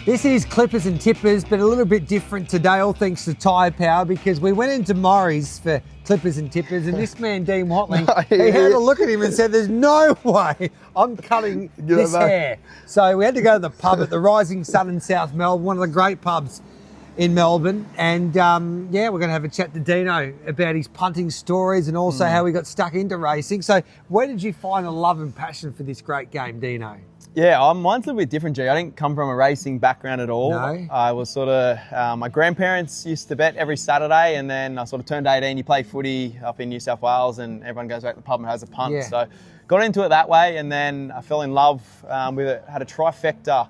This is Clippers and Tippers, but a little bit different today, all thanks to Tyre Power, because we went into Murray's for Clippers and Tippers, and this man, Dean Watling, he had a look at him and said, there's no way I'm cutting this hair. So we had to go to the pub at the Rising Sun in South Melbourne, one of the great pubs in Melbourne. And yeah, we're going to have a chat to Dino about his punting stories and also how he got stuck into racing. So where did you find a love and passion for this great game, Dino? Yeah, mine's a little bit different, G. I didn't come from a racing background at all. No. I was sort of, my grandparents used to bet every Saturday, and then I sort of turned 18, you play footy up in New South Wales, and everyone goes back to the pub and has a punt. Yeah. So got into it that way, and then I fell in love with it. Had a trifecta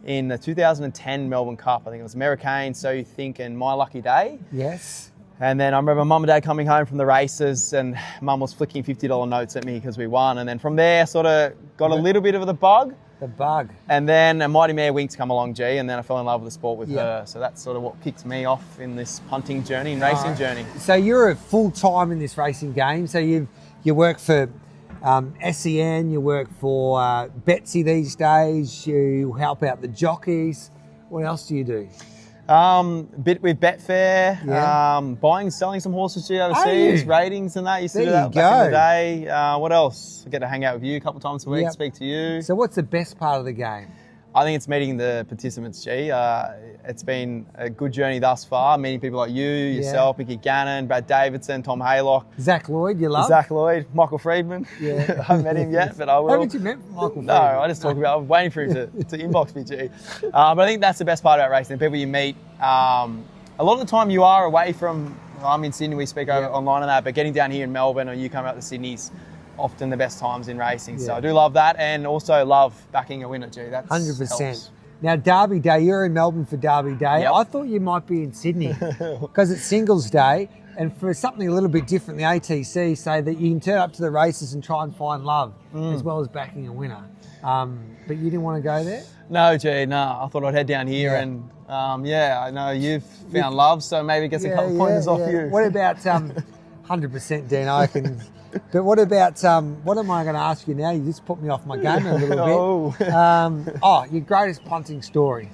in the 2010 Melbourne Cup. I think it was Americane, So You Think, and My Lucky Day. Yes. And then I remember Mum and Dad coming home from the races, and Mum was flicking $50 notes at me because we won. And then from there, sort of got a little bit of the bug. The bug. And then a Mighty Mare Winks come along, G, and then I fell in love with the sport with her. So that's sort of what kicked me off in this punting journey and racing journey. So you're full-time in this racing game. So you work for SEN, you work for Betsy these days, you help out the jockeys. What else do you do? Bit with Betfair, buying and selling some horses to overseas, ratings and that. Used to do that back in the day. What else? I get to hang out with you a couple of times a week, speak to you. So what's the best part of the game? I think it's meeting the participants, G. It's been a good journey thus far, meeting people like you, yourself, Mickey Gannon, Brad Davidson, Tom Haylock. Zach Lloyd, you love? Zach Lloyd, Michael Friedman. Yeah. I haven't met him yet, but I will. Haven't you met Michael Friedman? No, I just talk about, I'm waiting for him to inbox me, G. But I think that's the best part about racing, the people you meet. A lot of the time you are away from, I'm in Sydney, we speak over online on that, but getting down here in Melbourne or you come out to Sydney's often the best times in racing. So I do love that, and also love backing a winner, G. That's 100%. Helps. Now, Derby Day, you're in Melbourne for Derby Day. I thought you might be in Sydney because it's Singles Day, and for something a little bit different, the ATC say that you can turn up to the races and try and find love as well as backing a winner. But you didn't want to go there? No, G, no. I thought I'd head down here and, I know you've found love, so maybe get a couple pointers off you. What about 100% Dino? I can... But what about, what am I going to ask you now? You just put me off my game a little bit. Your greatest punting story.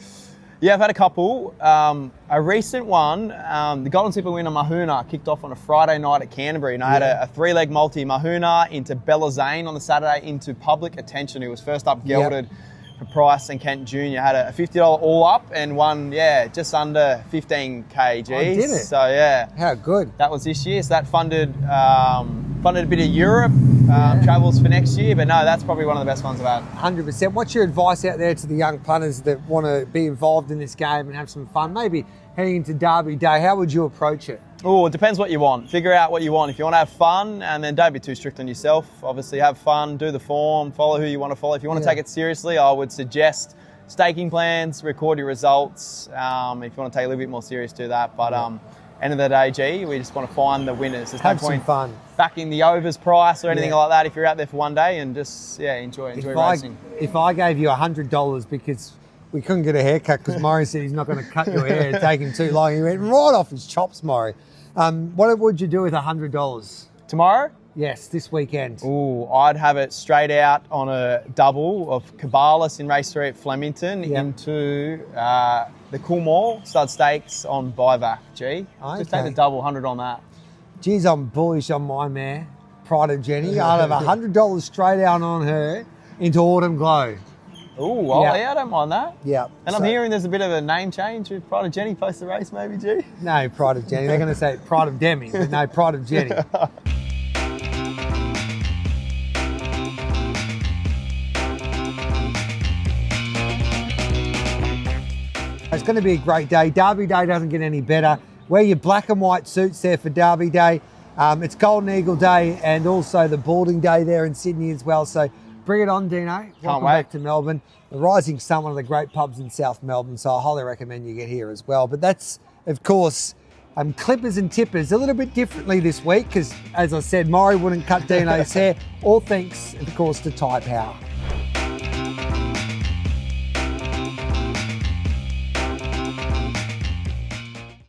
Yeah, I've had a couple. A recent one, the Golden Slipper winner Mahuna kicked off on a Friday night at Canterbury, and I had a three-leg multi, Mahuna into Bella Zane on the Saturday into Public Attention, who was first up gelded for Price and Kent Jr. Had a $50 all up and won, just under 15 kg. Did it? So, yeah. How good. That was this year, so that funded a bit of Europe travels for next year, but no, that's probably one of the best ones I've had. 100%. What's your advice out there to the young punters that want to be involved in this game and have some fun? Maybe heading into Derby Day, how would you approach it? Oh, it depends what you want. Figure out what you want. If you want to have fun, and then don't be too strict on yourself. Obviously, have fun, do the form, follow who you want to follow. If you want to take it seriously, I would suggest staking plans, record your results. If you want to take it a little bit more serious, do that. But end of the day, G, we just want to find the winners. There's have no point some fun. Backing the overs price or anything like that if you're out there for one day, and just enjoy racing. If I gave you $100 because we couldn't get a haircut because Murray said he's not going to cut your hair, it'd take him too long. He went right off his chops, Murray. What would you do with $100? Tomorrow? Yes, this weekend. Ooh, I'd have it straight out on a double of Cabalas in race 3 at Flemington into the Coolmore Stud Stakes on Buyback, G. Just take the double, 100 on that. Geez, I'm bullish on my mare, Pride of Jenny. I'd have $100 straight out on her into Autumn Glow. Ooh, I don't mind that. Yeah. And I'm hearing there's a bit of a name change with Pride of Jenny post the race, maybe, G? No, Pride of Jenny. They're going to say Pride of Demi, but no, Pride of Jenny. It's going to be a great day. Derby Day doesn't get any better. Wear your black and white suits there for Derby Day. It's Golden Eagle Day and also the Balding Day there in Sydney as well. So bring it on, Dino. Welcome back to Melbourne. The Rising Sun, one of the great pubs in South Melbourne, so I highly recommend you get here as well. But that's, of course, Clippers and Tippers a little bit differently this week because, as I said, Maury wouldn't cut Dino's hair. All thanks, of course, to Tyre Power.